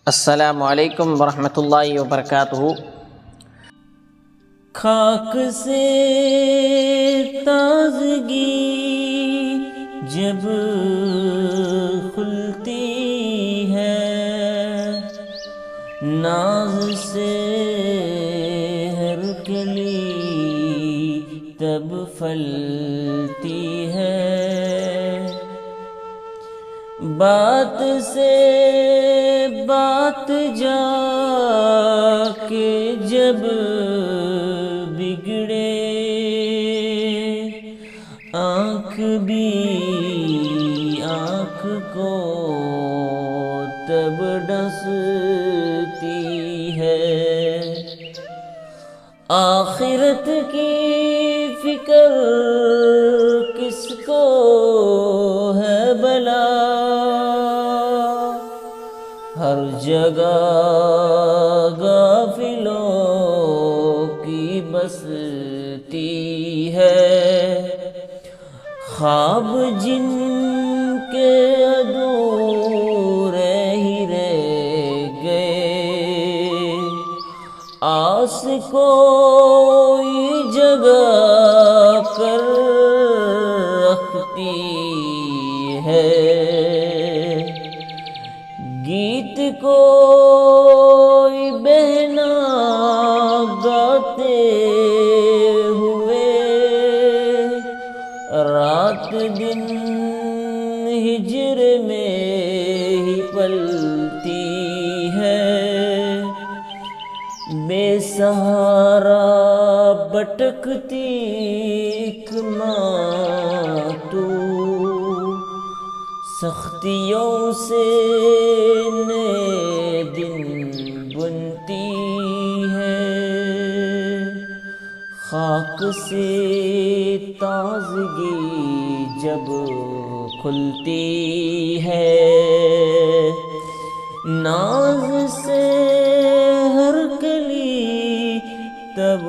السلام علیکم ورحمۃ اللہ وبرکاتہ۔ خاک سے تازگی جب کھلتی ہے، ناز سے ہر کلی تب پھلتی ہے، بات سے بات جا کے جب بگڑے، آنکھ بھی آنکھ کو تب ڈستی ہے، آخرت کی فکر کس کو ہے بلا، ہر جگہ غافلوں کی بستی ہے، خواب جن کے ادھورے ہی رہ گئے، آس کوئی جگہ کر رکھتی ہے، گیت کوئی بہنا گاتے ہوئے، رات دن ہجر میں ہی پلتی ہے، بے سہارا بھٹکتی ایک ماں تو، سختیوں سے نئے دن بنتی ہے، خاک سے تازگی جب کھلتی ہے، ناز سے ہر کلی تب